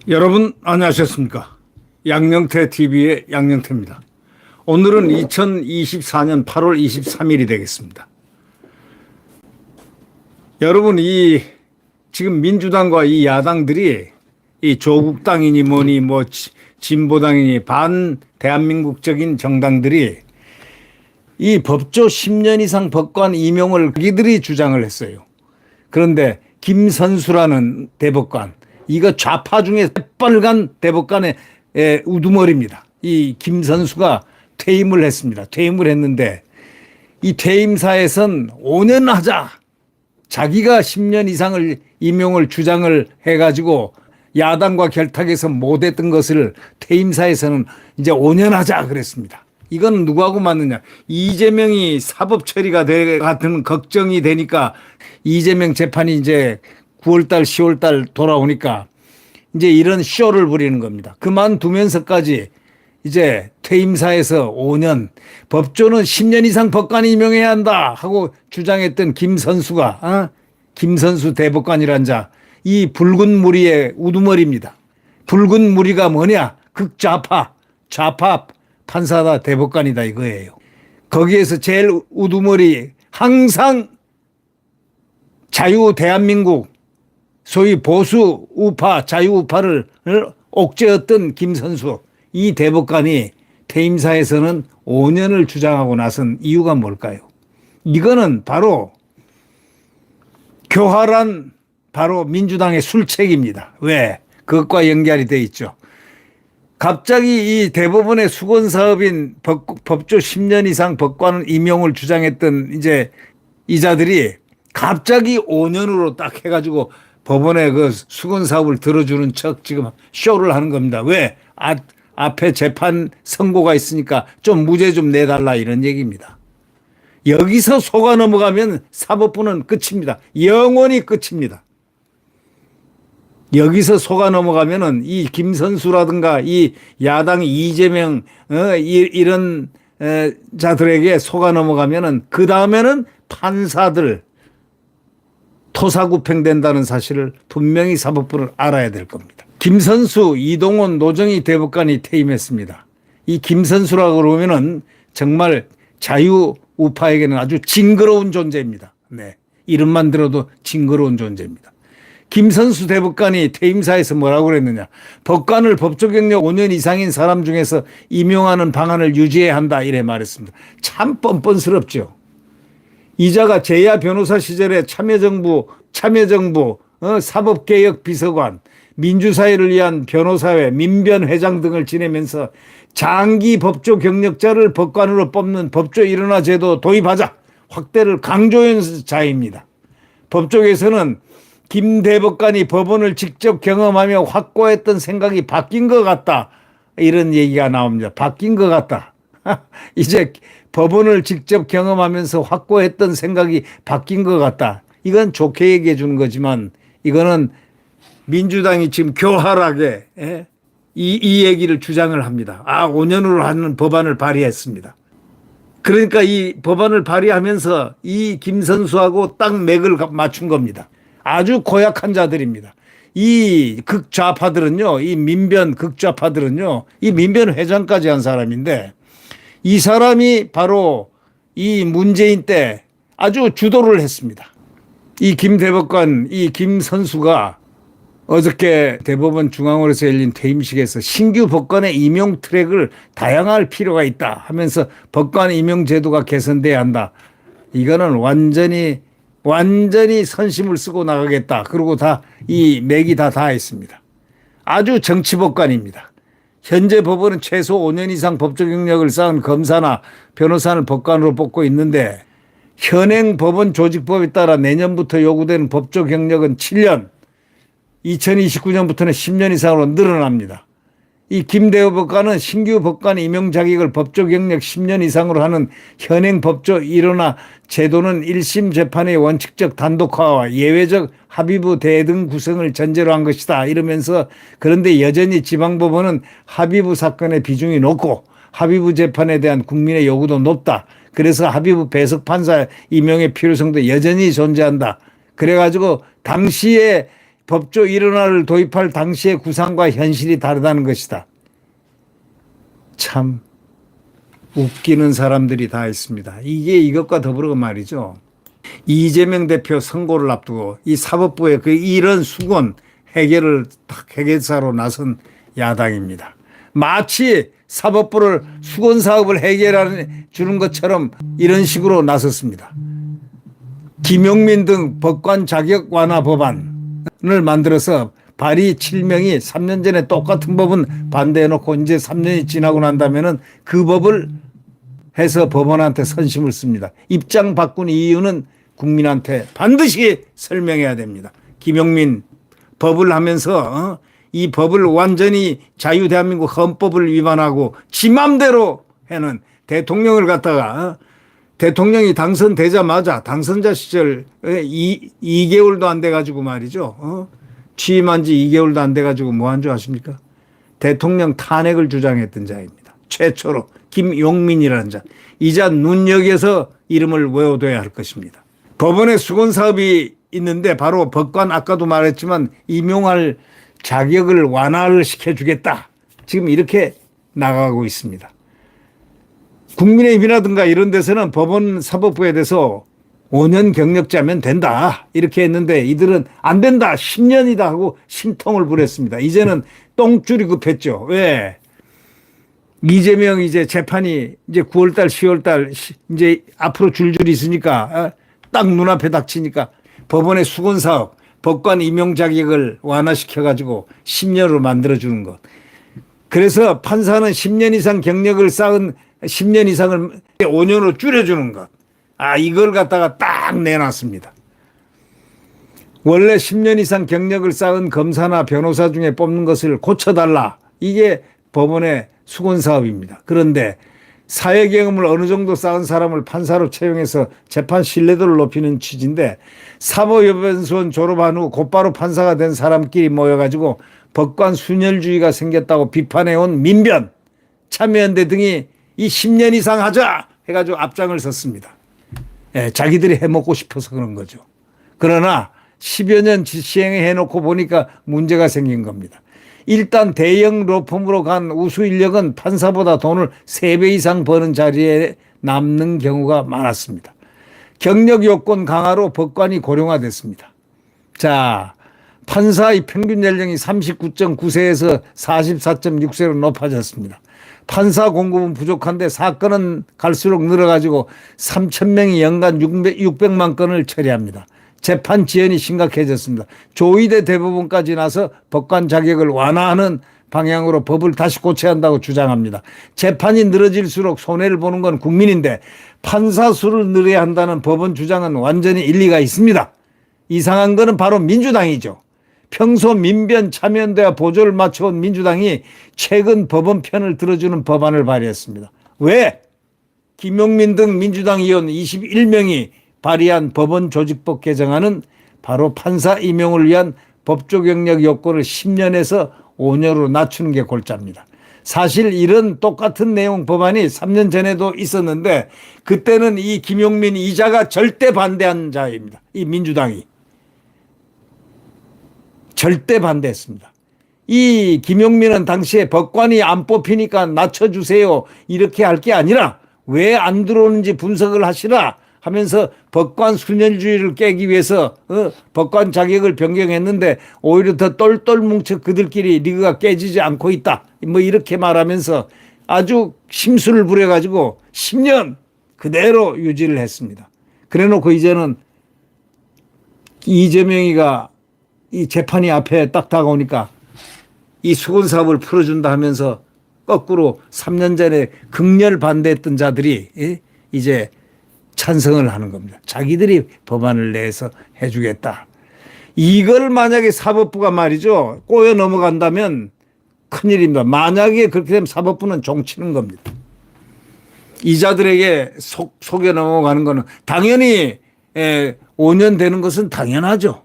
여러분 안녕하셨습니까? 양영태 TV의 양영태입니다. 오늘은 2024년 8월 23일이 되겠습니다. 여러분, 지금 민주당과 이 야당들이 이 조국당이니 뭐니 진보당이니 반 대한민국적인 정당들이 이 법조 10년 이상 법관 임용을 자기들이 주장을 했어요. 그런데 김선수라는 대법관, 이거 좌파 중에 빨간 대법관의 우두머리입니다. 이 김선수가 퇴임을 했습니다. 퇴임을 했는데 이 퇴임사에선 5년 하자. 자기가 10년 이상을 임용을 주장을 해가지고 야당과 결탁해서 못했던 것을 퇴임사에서는 이제 5년 하자 그랬습니다. 이건 누구하고 맞느냐. 이재명이 사법 처리가 될 같은 걱정이 되니까 이재명 재판이 이제 9월달 10월달 돌아오니까 이제 이런 쇼를 부리는 겁니다. 그만두면서까지 이제 퇴임사에서 5년, 법조는 10년 이상 법관 임용해야 한다 하고 주장했던 김선수가 김선수 대법관이란 자, 이 붉은 무리의 우두머리입니다. 붉은 무리가 뭐냐? 극좌파, 좌파 판사다 대법관이다 이거예요. 거기에서 제일 우두머리, 항상 자유 대한민국 소위 보수 우파, 자유 우파를 옥죄었던 김선수, 이 대법관이 퇴임사에서는 5년을 주장하고 나선 이유가 뭘까요? 이거는 바로 교활한 바로 민주당의 술책입니다. 왜? 그것과 연결이 돼 있죠. 갑자기 이 대법원의 수건사업인 법조 10년 이상 법관 임용을 주장했던 이제 이자들이 갑자기 5년으로 딱 해가지고 법원의 그 수건 사업을 들어주는 척 지금 쇼를 하는 겁니다. 왜? 앞에 재판 선고가 있으니까 좀 무죄 좀 내달라 이런 얘기입니다. 여기서 속아 넘어가면 사법부는 끝입니다. 영원히 끝입니다. 여기서 속아 넘어가면은 이 김선수라든가 이 야당 이재명 이런 자들에게 속아 넘어가면은 그 다음에는 판사들 토사구팽된다는 사실을 분명히 사법부는 알아야 될 겁니다. 김선수, 이동원, 노정희 대법관이 퇴임했습니다. 이 김선수라고 그러면은 정말 자유 우파에게는 아주 징그러운 존재입니다. 네. 이름만 들어도 징그러운 존재입니다. 김선수 대법관이 퇴임사에서 뭐라고 그랬느냐. 법관을 법조 경력 5년 이상인 사람 중에서 임용하는 방안을 유지해야 한다 이래 말했습니다. 참 뻔뻔스럽죠. 이자가 제야 변호사 시절에 참여정부 사법개혁 비서관, 민주사회를 위한 변호사회, 민변회장 등을 지내면서 장기 법조 경력자를 법관으로 뽑는 법조 일원화 제도 도입하자 확대를 강조한 자입니다. 법조계에서는 김 대법관이 법원을 직접 경험하며 확고했던 생각이 바뀐 것 같다. 이런 얘기가 나옵니다. 바뀐 것 같다. 이제 법원을 직접 경험하면서 확고했던 생각이 바뀐 것 같다. 이건 좋게 얘기해 주는 거지만 이거는 민주당이 지금 교활하게 이 얘기를 주장을 합니다. 5년으로 하는 법안을 발의했습니다. 그러니까 이 법안을 발의하면서 이 김선수하고 딱 맥을 맞춘 겁니다. 아주 고약한 자들입니다. 이 극좌파들은요, 이 민변 극좌파들은요, 이 민변 회장까지 한 사람인데 이 사람이 바로 이 문재인 때 아주 주도를 했습니다. 이 김 대법관, 이 김선수가 어저께 대법원 중앙홀에서 열린 퇴임식에서 신규 법관의 임용 트랙을 다양할 필요가 있다 하면서 법관 임용 제도가 개선돼야 한다. 이거는 완전히 선심을 쓰고 나가겠다. 그리고 이 맥이 다 닿았습니다. 아주 정치법관입니다. 현재 법원은 최소 5년 이상 법조 경력을 쌓은 검사나 변호사를 법관으로 뽑고 있는데 현행 법원 조직법에 따라 내년부터 요구되는 법조 경력은 7년, 2029년부터는 10년 이상으로 늘어납니다. 이 김 대법관은 신규 법관 임용 자격을 법조 경력 10년 이상으로 하는 현행 법조 일원화 제도는 1심 재판의 원칙적 단독화와 예외적 합의부 대등 구성을 전제로 한 것이다. 이러면서 그런데 여전히 지방법원은 합의부 사건의 비중이 높고 하비브 재판에 대한 국민의 요구도 높다. 그래서 하비브 배석 판사 임명의 필요성도 여전히 존재한다. 그래가지고 당시에 법조 1원화를 도입할 당시의 구상과 현실이 다르다는 것이다. 참 웃기는 사람들이 다 있습니다. 이게 이것과 더불어 말이죠. 이재명 대표 선거를 앞두고 이 사법부의 그 이런 수건 해결을 해결사로 나선 야당입니다. 마치 사법부를 수건 사업을 해결해 주는 것처럼 이런 식으로 나섰습니다. 김용민 등 법관 자격 완화 법안을 만들어서 발의 7명이 3년 전에 똑같은 법은 반대해놓고 이제 3년이 지나고 난다면은 그 법을 해서 법원한테 선심을 씁니다. 입장 바꾼 이유는 국민한테 반드시 설명해야 됩니다. 김용민 법을 하면서 이 법을 완전히 자유대한민국 헌법을 위반하고 지 맘대로 해는 대통령을 갖다가 대통령이 당선되자마자 당선자 시절 2개월도 안 돼가지고 말이죠. 취임한 지 2개월도 안 돼가지고 뭐 한 줄 아십니까? 대통령 탄핵을 주장했던 자입니다. 최초로 김용민이라는 자. 이 자 눈여겨서 이름을 외워둬야 할 것입니다. 법원의 수건 사업이 있는데 바로 법관 아까도 말했지만 임용할 자격을 완화를 시켜주겠다. 지금 이렇게 나가고 있습니다. 국민의힘이라든가 이런 데서는 법원 사법부에 대해서 5년 경력자면 된다. 이렇게 했는데 이들은 안 된다. 10년이다 하고 신통을 부렸습니다. 이제는 똥줄이 급했죠. 왜? 이재명 이제 재판이 이제 9월달, 10월달 이제 앞으로 줄줄이 있으니까 딱 눈앞에 닥치니까 법원의 수건 사업, 법관 임용 자격을 완화시켜 가지고 10년으로 만들어 주는 것. 그래서 판사는 10년 이상 경력을 쌓은 10년 이상을 5년으로 줄여주는 것. 이걸 갖다가 딱 내놨습니다. 원래 10년 이상 경력을 쌓은 검사나 변호사 중에 뽑는 것을 고쳐달라. 이게 법원의 수건 사업입니다. 그런데 사회 경험을 어느 정도 쌓은 사람을 판사로 채용해서 재판 신뢰도를 높이는 취지인데 사법연수원 졸업한 후 곧바로 판사가 된 사람끼리 모여가지고 법관 순혈주의가 생겼다고 비판해온 민변, 참여연대 등이 이 10년 이상 하자 해가지고 앞장을 섰습니다. 자기들이 해먹고 싶어서 그런 거죠. 그러나 10여 년 시행해 놓고 보니까 문제가 생긴 겁니다. 일단 대형 로펌으로 간 우수 인력은 판사보다 돈을 3배 이상 버는 자리에 남는 경우가 많았습니다. 경력 요건 강화로 법관이 고령화됐습니다. 자, 판사의 평균 연령이 39.9세에서 44.6세로 높아졌습니다. 판사 공급은 부족한데 사건은 갈수록 늘어가지고 3,000명이 연간 600만 건을 처리합니다. 재판 지연이 심각해졌습니다. 조의대 대법원까지 나서 법관 자격을 완화하는 방향으로 법을 다시 고쳐야 한다고 주장합니다. 재판이 늘어질수록 손해를 보는 건 국민인데 판사 수를 늘려야 한다는 법원 주장은 완전히 일리가 있습니다. 이상한 거는 바로 민주당이죠. 평소 민변 참여연대와 보조를 맞춰온 민주당이 최근 법원 편을 들어주는 법안을 발의했습니다. 왜? 김용민 등 민주당 의원 21명이 발의한 법원 조직법 개정안은 바로 판사 임용을 위한 법조 경력 요건을 10년에서 5년으로 낮추는 게 골자입니다. 사실 이런 똑같은 내용 법안이 3년 전에도 있었는데 그때는 이 김용민 이자가 절대 반대한 자입니다. 이 민주당이. 절대 반대했습니다. 이 김용민은 당시에 법관이 안 뽑히니까 낮춰주세요. 이렇게 할 게 아니라 왜 안 들어오는지 분석을 하시라 하면서 법관 순혈주의를 깨기 위해서 법관 자격을 변경했는데 오히려 더 똘똘 뭉쳐 그들끼리 리그가 깨지지 않고 있다. 뭐 이렇게 말하면서 아주 심술을 부려가지고 10년 그대로 유지를 했습니다. 그래놓고 이제는 이재명이가 이 재판이 앞에 딱 다가오니까 이 수건 사업을 풀어준다 하면서 거꾸로 3년 전에 극렬 반대했던 자들이 이제 찬성을 하는 겁니다. 자기들이 법안을 내서 해주겠다. 이걸 만약에 사법부가 말이죠. 꼬여 넘어간다면 큰일입니다. 만약에 그렇게 되면 사법부는 종치는 겁니다. 이자들에게 속여 넘어가는 거는 당연히 5년 되는 것은 당연하죠.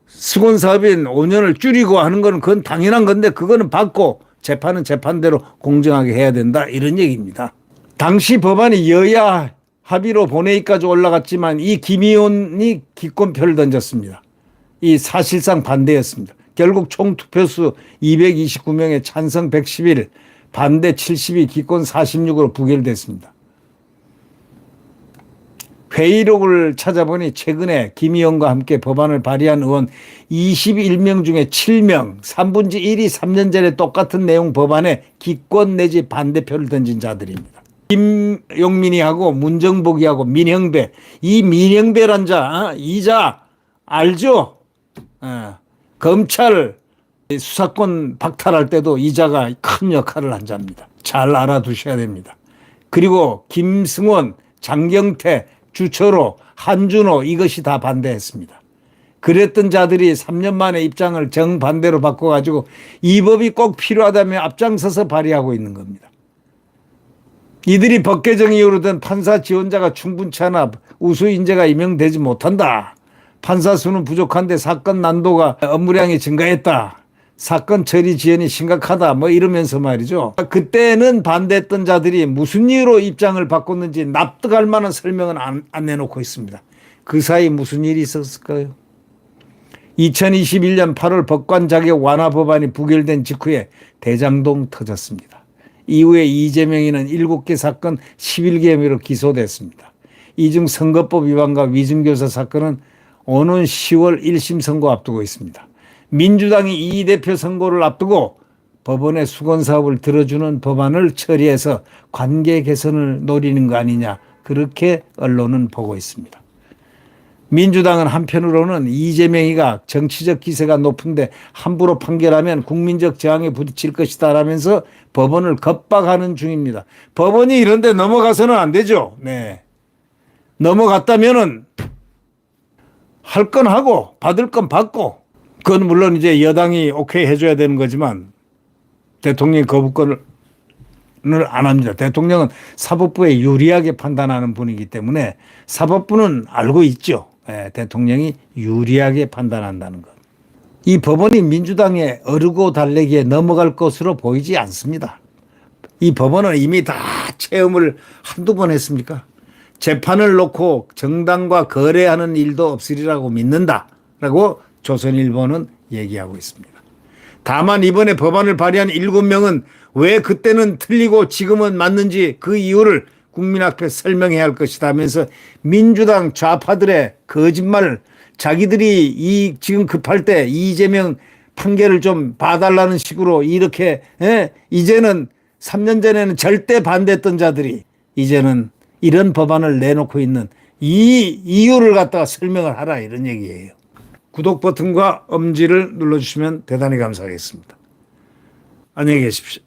수건 사업인 5년을 줄이고 하는 거는 그건 당연한 건데 그거는 받고 재판은 재판대로 공정하게 해야 된다 이런 얘기입니다. 당시 법안이 여야 합의로 본회의까지 올라갔지만 이 김의원이 기권표를 던졌습니다. 이 사실상 반대였습니다. 결국 총 투표수 229명에 찬성 111, 반대 72, 기권 46으로 부결됐습니다. 회의록을 찾아보니 최근에 김 의원과 함께 법안을 발의한 의원 21명 중에 7명, 3분의 1이 3년 전에 똑같은 내용 법안에 기권 내지 반대표를 던진 자들입니다. 김용민이하고 문정복이하고 민형배, 이 민형배란 자, 이자 알죠? 검찰 수사권 박탈할 때도 이자가 큰 역할을 한 자입니다. 잘 알아두셔야 됩니다. 그리고 김승원, 장경태, 주철호, 한준호 이것이 다 반대했습니다. 그랬던 자들이 3년 만에 입장을 정반대로 바꿔가지고 이 법이 꼭 필요하다면 앞장서서 발의하고 있는 겁니다. 이들이 법 개정 이후로 든 판사 지원자가 충분치 않아 우수 인재가 임명되지 못한다. 판사 수는 부족한데 사건 난도가 업무량이 증가했다. 사건 처리 지연이 심각하다. 뭐 이러면서 말이죠. 그때는 반대했던 자들이 무슨 이유로 입장을 바꿨는지 납득할 만한 설명은 안 내놓고 있습니다. 그 사이 무슨 일이 있었을까요? 2021년 8월 법관 자격 완화 법안이 부결된 직후에 대장동 터졌습니다. 이후에 이재명이는 7개 사건 11개 혐의로 기소됐습니다. 이 중 선거법 위반과 위증교사 사건은 오는 10월 1심 선고 앞두고 있습니다. 민주당이 이 대표 선고를 앞두고 법원의 수건 사업을 들어주는 법안을 처리해서 관계 개선을 노리는 거 아니냐 그렇게 언론은 보고 있습니다. 민주당은 한편으로는 이재명이가 정치적 기세가 높은데 함부로 판결하면 국민적 저항에 부딪힐 것이다 라면서 법원을 겁박하는 중입니다. 법원이 이런 데 넘어가서는 안 되죠. 네. 넘어갔다면은 할 건 하고 받을 건 받고 그건 물론 이제 여당이 오케이 해줘야 되는 거지만 대통령이 거부권을 안 합니다. 대통령은 사법부에 유리하게 판단하는 분이기 때문에 사법부는 알고 있죠. 대통령이 유리하게 판단한다는 것. 이 법원이 민주당의 어르고 달래기에 넘어갈 것으로 보이지 않습니다. 이 법원은 이미 다 체험을 한두 번 했습니까? 재판을 놓고 정당과 거래하는 일도 없으리라고 믿는다라고 조선일보는 얘기하고 있습니다. 다만 이번에 법안을 발의한 7명은 왜 그때는 틀리고 지금은 맞는지 그 이유를 국민 앞에 설명해야 할 것이다 하면서 민주당 좌파들의 거짓말, 자기들이 이 지금 급할 때 이재명 판결을 좀 봐달라는 식으로 이렇게 이제는 3년 전에는 절대 반대했던 자들이 이제는 이런 법안을 내놓고 있는 이 이유를 갖다가 설명을 하라 이런 얘기예요. 구독 버튼과 엄지를 눌러주시면 대단히 감사하겠습니다. 안녕히 계십시오.